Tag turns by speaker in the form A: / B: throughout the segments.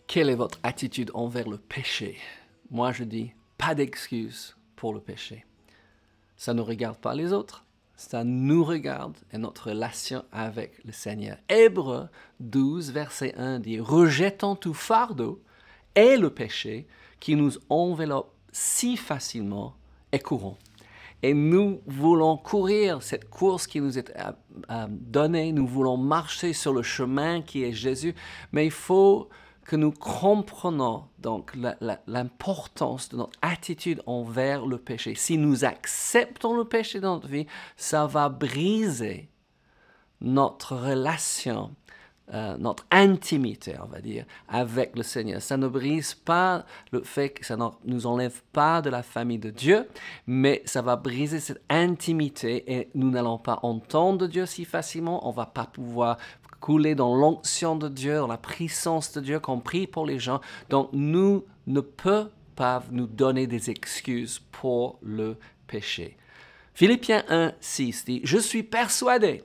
A: Quelle est votre attitude envers le péché? Moi, je dis, pas d'excuse pour le péché. Ça ne regarde pas les autres, ça nous regarde et notre relation avec le Seigneur. Hébreux 12, verset 1 dit, « Rejetons tout fardeau et le péché qui nous enveloppe si facilement et courons. » Et nous voulons courir cette course qui nous est donnée, nous voulons marcher sur le chemin qui est Jésus, mais il faut que nous comprenions donc l'importance de notre attitude envers le péché. Si nous acceptons le péché dans notre vie, ça va briser notre relation, notre intimité, on va dire, avec le Seigneur. Ça ne brise pas le fait que ça ne nous enlève pas de la famille de Dieu, mais ça va briser cette intimité et nous n'allons pas entendre Dieu si facilement, on ne va pas pouvoir couler dans l'onction de Dieu, dans la puissance de Dieu, qu'on prie pour les gens. Donc, nous ne pouvons pas nous donner des excuses pour le péché. Philippiens 1, 6 dit « Je suis persuadé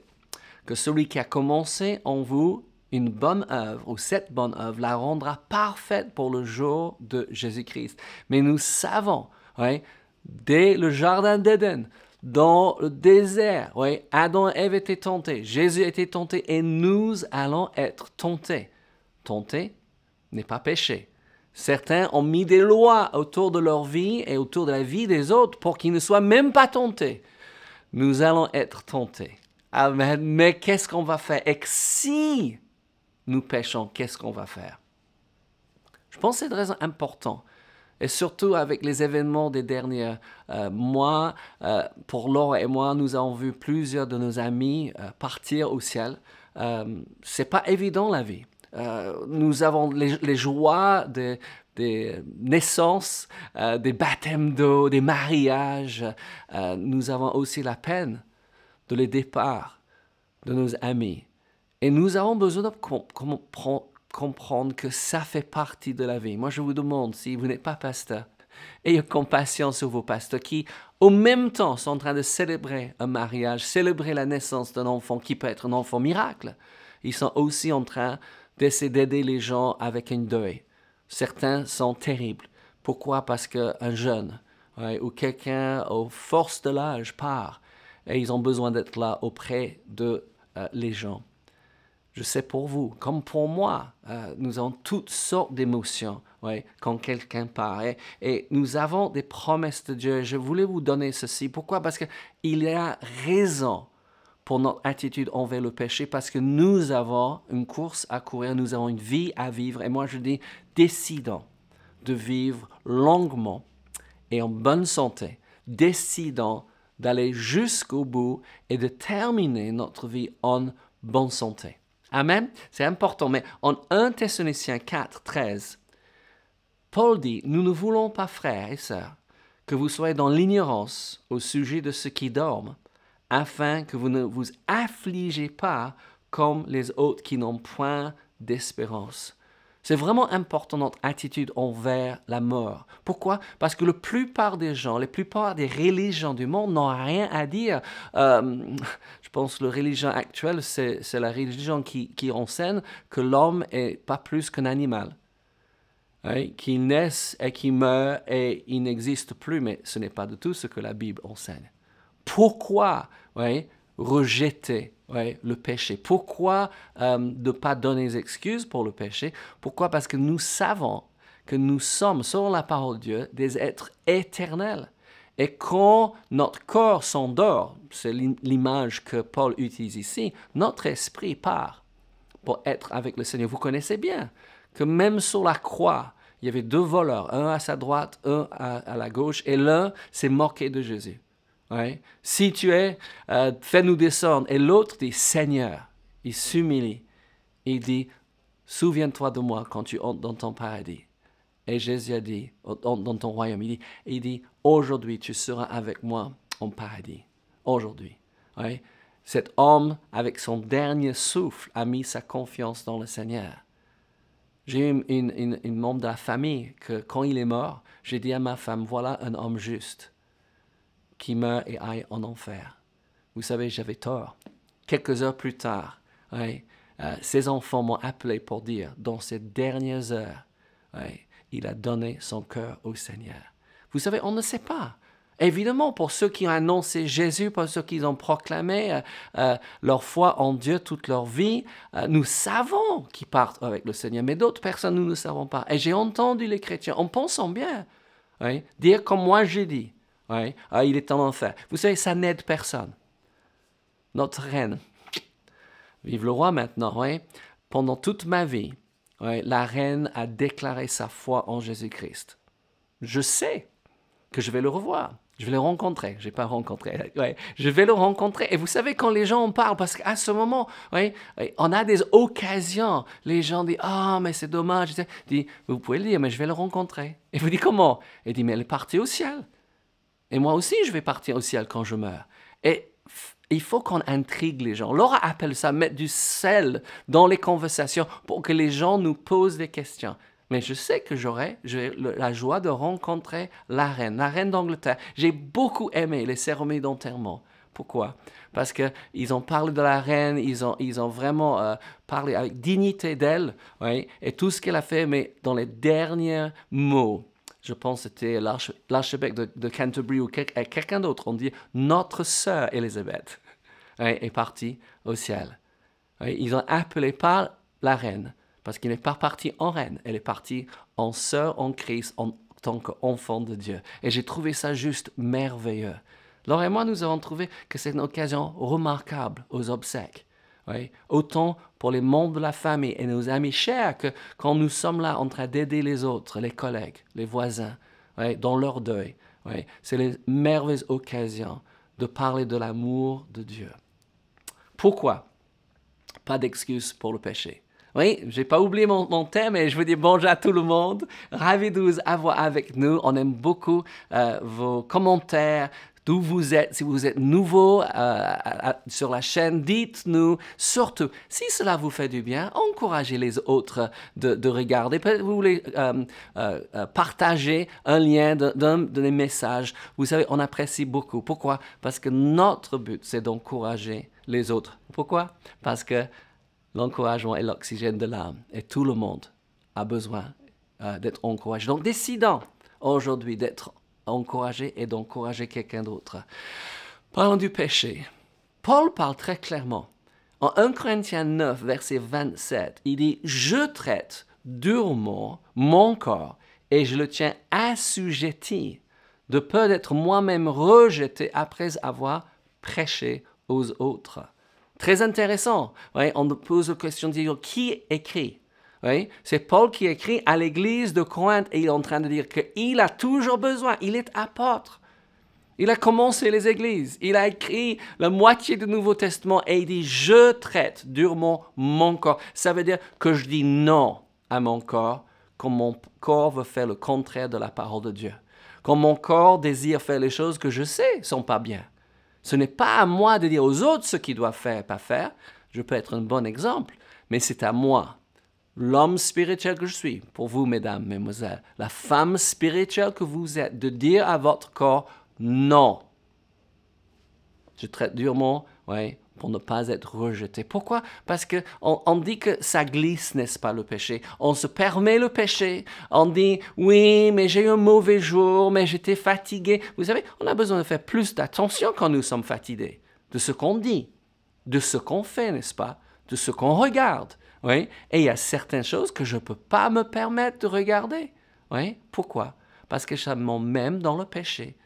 A: que celui qui a commencé en vous une bonne œuvre, ou cette bonne œuvre, la rendra parfaite pour le jour de Jésus-Christ. » Mais nous savons, dès le jardin d'Éden, dans le désert, Adam et Ève étaient tentés, Jésus était tenté et nous allons être tentés. Tenter n'est pas péché. Certains ont mis des lois autour de leur vie et autour de la vie des autres pour qu'ils ne soient même pas tentés. Nous allons être tentés. Amen. Mais qu'est-ce qu'on va faire? Et si nous péchons, qu'est-ce qu'on va faire? Je pense que c'est très important. Et surtout avec les événements des derniers mois, pour Laure et moi, nous avons vu plusieurs de nos amis partir au ciel. C'est pas évident la vie. Nous avons les joies des naissances, des baptêmes d'eau, des mariages. Nous avons aussi la peine de les départs de nos amis. Et nous avons besoin de comprendre que ça fait partie de la vie. Moi, je vous demande, si vous n'êtes pas pasteur, ayez compassion sur vos pasteurs qui, au même temps, sont en train de célébrer un mariage, célébrer la naissance d'un enfant qui peut être un enfant miracle. Ils sont aussi en train d'essayer d'aider les gens avec un deuil. Certains sont terribles. Pourquoi? Parce qu'un jeune ou quelqu'un aux forces de l'âge part et ils ont besoin d'être là auprès de les gens. Je sais pour vous, comme pour moi, nous avons toutes sortes d'émotions quand quelqu'un part. Et nous avons des promesses de Dieu. Je voulais vous donner ceci. Pourquoi? Parce qu'il y a raison pour notre attitude envers le péché, parce que nous avons une course à courir, nous avons une vie à vivre. Et moi, je dis, décidons de vivre longuement et en bonne santé. Décidons d'aller jusqu'au bout et de terminer notre vie en bonne santé. Amen. C'est important. Mais en 1 Thessaloniciens 4, 13, Paul dit, « Nous ne voulons pas, frères et sœurs, que vous soyez dans l'ignorance au sujet de ceux qui dorment, afin que vous ne vous affligez pas comme les autres qui n'ont point d'espérance. » C'est vraiment important notre attitude envers la mort. Pourquoi? Parce que la plupart des gens, la plupart des religions du monde n'ont rien à dire. Je pense que la religion actuelle, c'est la religion qui enseigne que l'homme n'est pas plus qu'un animal. Qu'il naisse et qu'il meurt et il n'existe plus, mais ce n'est pas du tout ce que la Bible enseigne. Pourquoi rejeter le péché? Pourquoi ne pas donner des excuses pour le péché? Pourquoi? Parce que nous savons que nous sommes, selon la parole de Dieu, des êtres éternels. Et quand notre corps s'endort, c'est l'image que Paul utilise ici, notre esprit part pour être avec le Seigneur. Vous connaissez bien que même sur la croix, il y avait deux voleurs, un à sa droite, un à la gauche, et l'un s'est moqué de Jésus. Si tu es, fais-nous descendre. Et l'autre dit, Seigneur, il s'humilie. Il dit, souviens-toi de moi quand tu entres dans ton paradis. Et Jésus a dit, dans ton royaume, il dit, aujourd'hui tu seras avec moi en paradis. Aujourd'hui. Cet homme, avec son dernier souffle, a mis sa confiance dans le Seigneur. J'ai une membre de la famille que quand il est mort, j'ai dit à ma femme, voilà un homme juste qui meurt et aille en enfer. Vous savez, j'avais tort. Quelques heures plus tard, ses enfants m'ont appelé pour dire, dans ces dernières heures, ouais, il a donné son cœur au Seigneur. Vous savez, on ne sait pas. Évidemment, pour ceux qui ont annoncé Jésus, pour ceux qui ont proclamé leur foi en Dieu toute leur vie, nous savons qu'ils partent avec le Seigneur, mais d'autres personnes, nous ne savons pas. Et j'ai entendu les chrétiens, en pensant bien, oui, dire comme moi j'ai dit, oui, il est en enfer. Vous savez, ça n'aide personne. Notre reine, vive le roi maintenant, oui, pendant toute ma vie, oui, la reine a déclaré sa foi en Jésus-Christ. Je sais que je vais le revoir. Je vais le rencontrer. Je n'ai pas rencontré. Ouais, je vais le rencontrer. Et vous savez, quand les gens en parlent, parce qu'à ce moment, ouais, on a des occasions. Les gens disent, ah, mais c'est dommage. Je dis, vous pouvez le dire, mais je vais le rencontrer. Et vous dites, comment? Et dit, mais elle est partie au ciel. Et moi aussi, je vais partir au ciel quand je meurs. Et il faut qu'on intrigue les gens. Laura appelle ça mettre du sel dans les conversations pour que les gens nous posent des questions. Mais je sais que j'aurai la joie de rencontrer la reine d'Angleterre. J'ai beaucoup aimé les cérémonies d'enterrement. Pourquoi? Parce qu'ils ont parlé de la reine, ils ont vraiment parlé avec dignité d'elle, oui, et tout ce qu'elle a fait, mais dans les derniers mots, je pense que c'était l'archevêque de Canterbury ou quelqu'un d'autre, on dit « Notre sœur Élisabeth oui, est partie au ciel. Oui, ils ont appelé pas la reine, parce qu'elle n'est pas partie en reine, elle est partie en sœur en Christ, en tant qu'enfant de Dieu. Et j'ai trouvé ça juste merveilleux. Laure et moi, nous avons trouvé que c'est une occasion remarquable aux obsèques. Oui, autant pour les membres de la famille et nos amis chers que quand nous sommes là en train d'aider les autres, les collègues, les voisins, oui, dans leur deuil. Oui, c'est les merveilleuses occasions de parler de l'amour de Dieu. Pourquoi? Pas d'excuse pour le péché. Oui, je n'ai pas oublié mon thème et je vous dis bonjour à tout le monde. Ravi de vous avoir avec nous. On aime beaucoup vos commentaires, d'où vous êtes. Si vous êtes nouveau sur la chaîne, dites-nous. Surtout, si cela vous fait du bien, encouragez les autres de regarder. Peut-être vous voulez partager un lien d'un message. Vous savez, on apprécie beaucoup. Pourquoi? Parce que notre but, c'est d'encourager les autres. Pourquoi? Parce que l'encouragement est l'oxygène de l'âme et tout le monde a besoin d'être encouragé. Donc, décidons aujourd'hui d'être encouragé et d'encourager quelqu'un d'autre. Parlons du péché. Paul parle très clairement. En 1 Corinthiens 9, verset 27, il dit « Je traite durement mon corps et je le tiens assujetti de peur d'être moi-même rejeté après avoir prêché aux autres. » Très intéressant. Oui, on pose la question de dire qui écrit. Oui, c'est Paul qui écrit à l'église de Corinthe et il est en train de dire qu'il a toujours besoin. Il est apôtre. Il a commencé les églises. Il a écrit la moitié du Nouveau Testament et il dit « Je traite durement mon corps ». Ça veut dire que je dis non à mon corps quand mon corps veut faire le contraire de la parole de Dieu. Quand mon corps désire faire les choses que je sais ne sont pas bien. Ce n'est pas à moi de dire aux autres ce qu'ils doivent faire et pas faire. Je peux être un bon exemple, mais c'est à moi, l'homme spirituel que je suis, pour vous, mesdames, mesdemoiselles, la femme spirituelle que vous êtes, de dire à votre corps non. Je traite durement, oui, pour ne pas être rejeté. Pourquoi? Parce qu'on dit que ça glisse, n'est-ce pas, le péché. On se permet le péché. On dit, oui, mais j'ai eu un mauvais jour, mais j'étais fatigué. Vous savez, on a besoin de faire plus d'attention quand nous sommes fatigués, de ce qu'on dit, de ce qu'on fait, n'est-ce pas, de ce qu'on regarde. Oui? Et il y a certaines choses que je ne peux pas me permettre de regarder. Oui? Pourquoi? Parce que ça m'emmène dans le péché.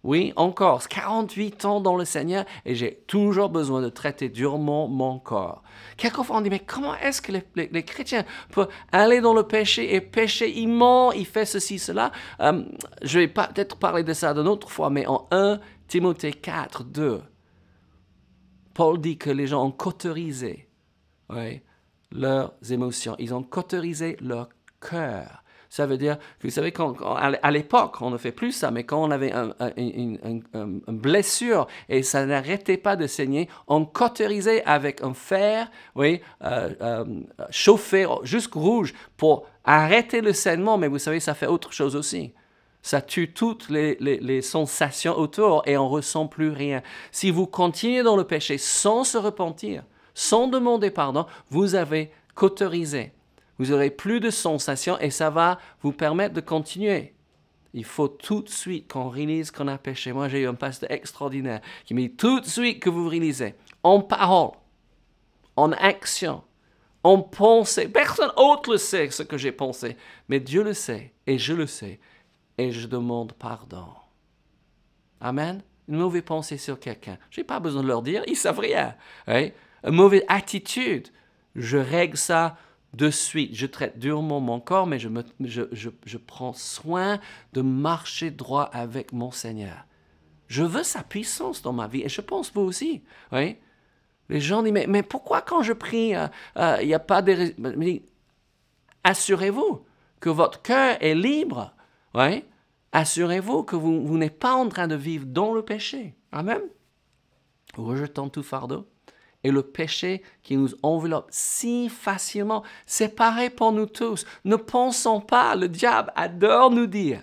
A: Oui, encore, 48 ans dans le Seigneur et j'ai toujours besoin de traiter durement mon corps. Quelquefois, on dit, mais comment est-ce que les chrétiens peuvent aller dans le péché et pécher, il ment, il fait ceci, cela. Je vais peut-être parler de ça d'une autre fois, mais en 1 Timothée 4, 2, Paul dit que les gens ont cauterisé leurs émotions, ils ont cauterisé leur cœur. Ça veut dire, vous savez, à l'époque, on ne fait plus ça, mais quand on avait une blessure et ça n'arrêtait pas de saigner, on cauterisait avec un fer, chauffé jusqu'au rouge pour arrêter le saignement, mais vous savez, ça fait autre chose aussi. Ça tue toutes les sensations autour et on ne ressent plus rien. Si vous continuez dans le péché sans se repentir, sans demander pardon, vous avez cauterisé. Vous aurez plus de sensations et ça va vous permettre de continuer. Il faut tout de suite qu'on réalise qu'on a péché. Moi, j'ai eu un pasteur extraordinaire qui me dit tout de suite que vous réalisez, en parole, en action, en pensée. Personne autre le sait ce que j'ai pensé, mais Dieu le sait et je le sais et je demande pardon. Amen. Une mauvaise pensée sur quelqu'un, je n'ai pas besoin de leur dire, ils savent rien. Hein? Une mauvaise attitude, je règle ça de suite. Je traite durement mon corps, mais je prends soin de marcher droit avec mon Seigneur. Je veux sa puissance dans ma vie et je pense vous aussi. Oui? Les gens disent, mais pourquoi quand je prie, il n'y a pas de... Assurez-vous que votre cœur est libre. Oui? Assurez-vous que vous n'êtes pas en train de vivre dans le péché. Amen. Rejetons tout fardeau. Et le péché qui nous enveloppe si facilement, c'est pareil pour nous tous. Ne pensons pas, le diable adore nous dire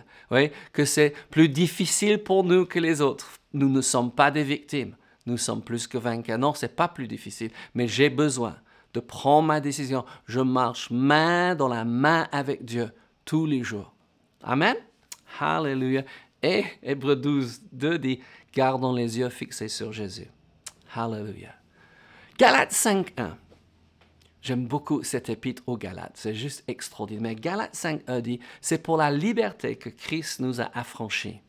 A: que c'est plus difficile pour nous que les autres. Nous ne sommes pas des victimes. Nous sommes plus que vainqueurs. Non, ce n'est pas plus difficile, mais j'ai besoin de prendre ma décision. Je marche main dans la main avec Dieu tous les jours. Amen. Alléluia. Et Hébreux 12, 2 dit, gardons les yeux fixés sur Jésus. Alléluia. Galates 5.1. J'aime beaucoup cet épître aux Galates. C'est juste extraordinaire. Mais Galates 5.1 dit, c'est pour la liberté que Christ nous a affranchis.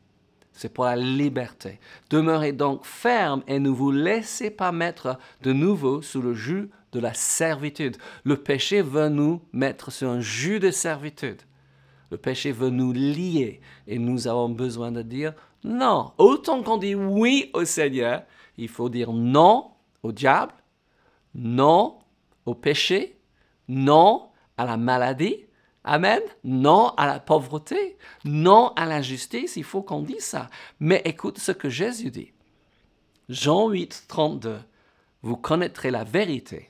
A: C'est pour la liberté. Demeurez donc fermes et ne vous laissez pas mettre de nouveau sous le joug de la servitude. Le péché veut nous mettre sur un joug de servitude. Le péché veut nous lier et nous avons besoin de dire non. Autant qu'on dit oui au Seigneur, il faut dire non au diable, non au péché, non à la maladie, amen, non à la pauvreté, non à l'injustice, il faut qu'on dise ça. Mais écoute ce que Jésus dit. Jean 8, 32, vous connaîtrez la vérité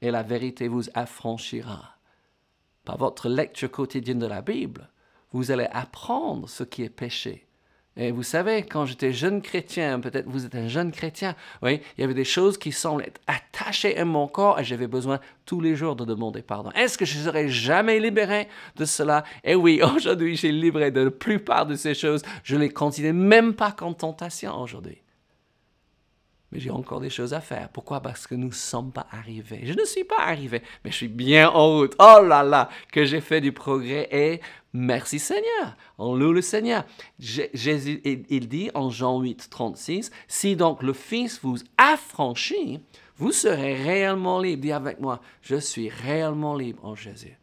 A: et la vérité vous affranchira. Par votre lecture quotidienne de la Bible, vous allez apprendre ce qui est péché. Et vous savez, quand j'étais jeune chrétien, peut-être vous êtes un jeune chrétien, oui, il y avait des choses qui semblaient être attachées à mon corps et j'avais besoin tous les jours de demander pardon. Est-ce que je serai jamais libéré de cela? Et oui, aujourd'hui, j'ai libéré de la plupart de ces choses. Je ne les considère même pas comme tentation aujourd'hui. Mais j'ai encore des choses à faire. Pourquoi? Parce que nous ne sommes pas arrivés. Je ne suis pas arrivé, mais je suis bien en route. Oh là là, que j'ai fait du progrès et merci Seigneur. On loue le Seigneur. Jésus, il dit en Jean 8, 36, « Si donc le Fils vous affranchit, vous serez réellement libre. » Dis avec moi, je suis réellement libre en Jésus.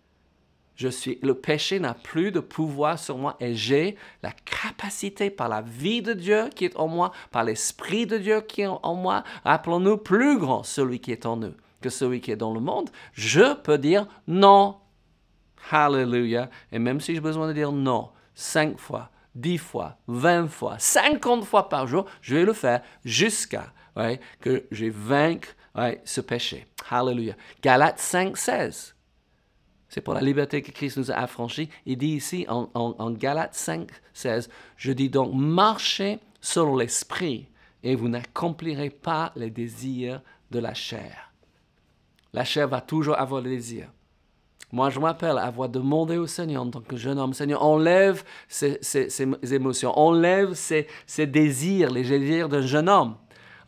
A: Le péché n'a plus de pouvoir sur moi et j'ai la capacité par la vie de Dieu qui est en moi, par l'Esprit de Dieu qui est en moi. Rappelons-nous, plus grand celui qui est en nous que celui qui est dans le monde. Je peux dire non. Hallelujah. Et même si j'ai besoin de dire non 5 fois, 10 fois, 20 fois, 50 fois par jour, je vais le faire jusqu'à que j'ai vaincu ce péché. Hallelujah. Galates 5, 16. C'est pour la liberté que Christ nous a affranchis. Il dit ici en Galates 5, 16, « Je dis donc, marchez selon l'esprit et vous n'accomplirez pas les désirs de la chair. » La chair va toujours avoir les désirs. Moi, je m'appelle avoir demandé au Seigneur en tant que jeune homme, « Seigneur, enlève ces émotions, enlève ces désirs, les désirs d'un jeune homme.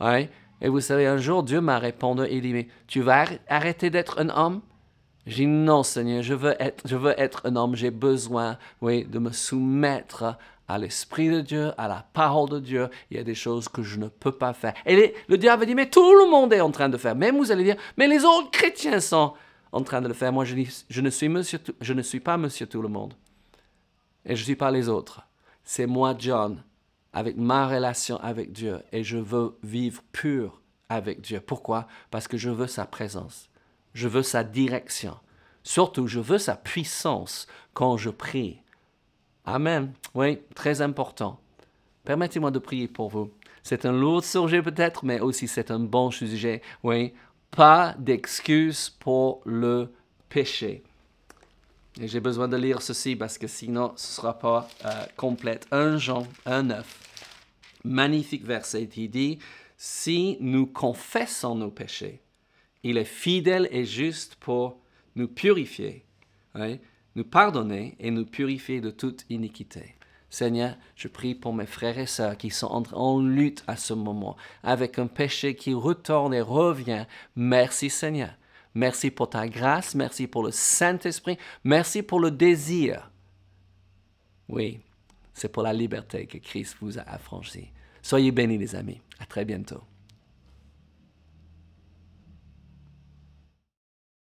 A: Ouais. » Et vous savez, un jour, Dieu m'a répondu, il dit, « Mais tu vas arrêter d'être un homme? » J'ai dit non, Seigneur, je veux être un homme, j'ai besoin, de me soumettre à l'Esprit de Dieu, à la parole de Dieu. Il y a des choses que je ne peux pas faire. Et le diable dit, mais tout le monde est en train de faire. Même vous allez dire, mais les autres chrétiens sont en train de le faire. Moi, je dis, je ne suis pas monsieur tout le monde. Et je ne suis pas les autres. C'est moi, John, avec ma relation avec Dieu. Et je veux vivre pur avec Dieu. Pourquoi? Parce que je veux sa présence. Je veux sa direction. Surtout, je veux sa puissance quand je prie. Amen. Oui, très important. Permettez-moi de prier pour vous. C'est un lourd sujet peut-être, mais aussi c'est un bon sujet. Oui, pas d'excuses pour le péché. Et j'ai besoin de lire ceci parce que sinon ce ne sera pas complète. 1 Jean 1,9. Magnifique verset qui dit, « Si nous confessons nos péchés, il est fidèle et juste pour nous purifier oui, nous pardonner et nous purifier de toute iniquité. Seigneur, je prie pour mes frères et sœurs qui sont en lutte à ce moment, avec un péché qui retourne et revient. Merci Seigneur. Merci pour ta grâce, merci pour le Saint-Esprit, merci pour le désir. Oui, c'est pour la liberté que Christ vous a affranchi. Soyez bénis les amis. À très bientôt.